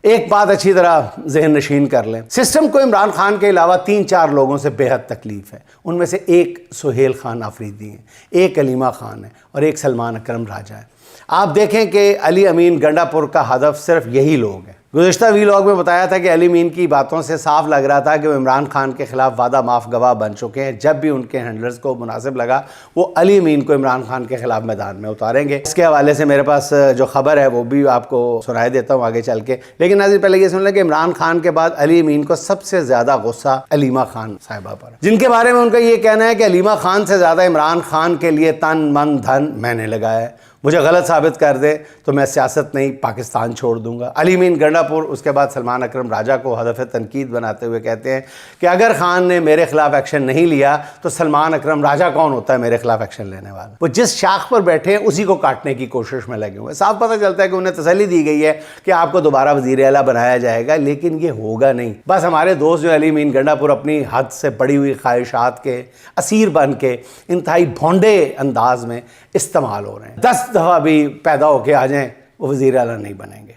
ایک بات اچھی طرح ذہن نشین کر لیں، سسٹم کو عمران خان کے علاوہ 3-4 لوگوں سے بے حد تکلیف ہے۔ ان میں سے ایک سہیل خان آفریدی ہیں، ایک علیمہ خان ہے اور ایک سلمان اکرم راجہ ہے۔ آپ دیکھیں کہ علی امین گنڈا پور کا ہدف صرف یہی لوگ ہیں۔ گزشتہ ویلاگ میں بتایا تھا کہ علی امین کی باتوں سے صاف لگ رہا تھا کہ وہ عمران خان کے خلاف وعدہ معاف گواہ بن چکے ہیں۔ جب بھی ان کے ہینڈلرز کو مناسب لگا وہ علی امین کو عمران خان کے خلاف میدان میں اتاریں گے۔ اس کے حوالے سے میرے پاس جو خبر ہے وہ بھی آپ کو سنائے دیتا ہوں آگے چل کے، لیکن ناظرین پہلے یہ سن لیں کہ عمران خان کے بعد علی امین کو سب سے زیادہ غصہ علیمہ خان صاحبہ پر، جن کے بارے میں ان کا یہ کہنا ہے کہ علیمہ خان سے زیادہ عمران خان کے لیے تن من دھن میں نے لگایا ہے، مجھے غلط ثابت کر دے تو میں سیاست نہیں پاکستان چھوڑ دوں گا۔ علی امین گنڈا پور اس کے بعد سلمان اکرم راجہ کو ہدف تنقید بناتے ہوئے کہتے ہیں کہ اگر خان نے میرے خلاف ایکشن نہیں لیا تو سلمان اکرم راجہ کون ہوتا ہے میرے خلاف ایکشن لینے والا؟ وہ جس شاخ پر بیٹھے ہیں اسی کو کاٹنے کی کوشش میں لگے ہوئے ہیں۔ صاف پتہ چلتا ہے کہ انہیں تسلی دی گئی ہے کہ آپ کو دوبارہ وزیر اعلیٰ بنایا جائے گا، لیکن یہ ہوگا نہیں۔ بس ہمارے دوست جو علی امین گنڈا پور اپنی حد سے بڑی ہوئی خواہشات کے اسیر بن کے انتہائی بھونڈے انداز میں استعمال ہو رہے ہیں۔ 10 دفعہ بھی پیدا ہو کے آ جائیں وہ وزیر اعلیٰ نہیں بنیں گے۔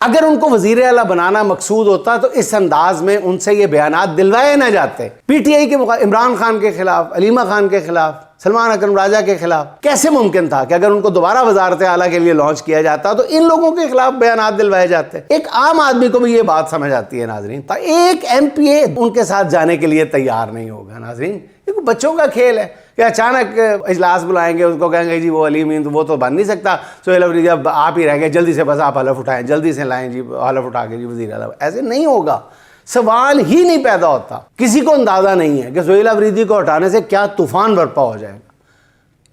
اگر ان کو وزیر اعلیٰ بنانا مقصود ہوتا تو اس انداز میں ان سے یہ بیانات دلوائے نہ جاتے۔ پی ٹی آئی کے عمران خان کے خلاف، علیمہ خان کے خلاف، سلمان اکرم راجہ کے خلاف کیسے ممکن تھا کہ اگر ان کو دوبارہ وزارت اعلیٰ کے لیے لانچ کیا جاتا تو ان لوگوں کے خلاف بیانات دلوائے جاتے؟ ایک عام آدمی کو بھی یہ بات سمجھ آتی ہے ناظرین، ایک ایم پی اے ان کے ساتھ جانے کے لیے تیار نہیں ہوگا۔ ناظرین یہ بچوں کا کھیل ہے کہ اچانک اجلاس بلائیں گے، اس کو کہیں گے جی وہ علی امین وہ تو بن نہیں سکتا، سہیل آفریدی اب آپ ہی رہ گئے، جلدی سے بس آپ حلف اٹھائیں، جلدی سے لائیں جی حلف اٹھا کے جی وزیر اعلیٰ۔ ایسے نہیں ہوگا، سوال ہی نہیں پیدا ہوتا۔ کسی کو اندازہ نہیں ہے کہ سہیل آفریدی کو ہٹانے سے کیا طوفان برپا ہو جائے گا۔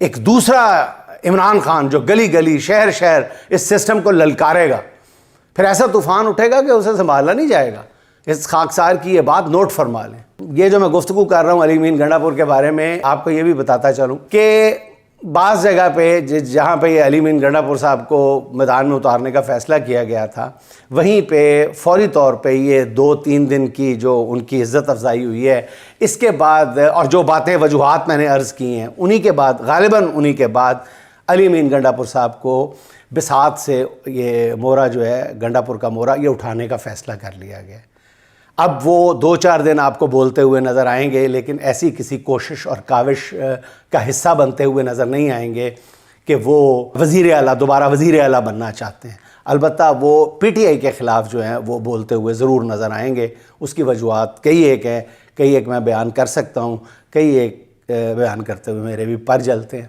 ایک دوسرا عمران خان جو گلی گلی شہر شہر اس سسٹم کو للکارے گا، پھر ایسا طوفان اٹھے گا کہ اسے سنبھالا نہیں جائے گا۔ اس خاکسار کی یہ بات نوٹ فرما لیں۔ یہ جو میں گفتگو کر رہا ہوں علی امین گنڈا پور کے بارے میں، آپ کو یہ بھی بتاتا چلوں کہ بعض جگہ پہ جہاں پہ یہ علی امین گنڈا پور صاحب کو میدان میں اتارنے کا فیصلہ کیا گیا تھا، وہیں پہ فوری طور پہ یہ 2-3 دن کی جو ان کی عزت افزائی ہوئی ہے، اس کے بعد اور جو باتیں وجوہات میں نے عرض کی ہیں، انہی کے بعد غالباً انہی کے بعد علی امین گنڈا پور صاحب کو بساط سے یہ مورا جو ہے گنڈا پور کا مورا یہ اٹھانے کا فیصلہ کر لیا گیا۔ اب وہ 2-4 دن آپ کو بولتے ہوئے نظر آئیں گے، لیکن ایسی کسی کوشش اور کاوش کا حصہ بنتے ہوئے نظر نہیں آئیں گے کہ وہ وزیر اعلیٰ دوبارہ وزیر اعلیٰ بننا چاہتے ہیں۔ البتہ وہ پی ٹی آئی کے خلاف جو ہیں وہ بولتے ہوئے ضرور نظر آئیں گے۔ اس کی وجوہات کئی ایک ہیں، کئی ایک میں بیان کر سکتا ہوں، کئی ایک بیان کرتے ہوئے میرے بھی پر جلتے ہیں۔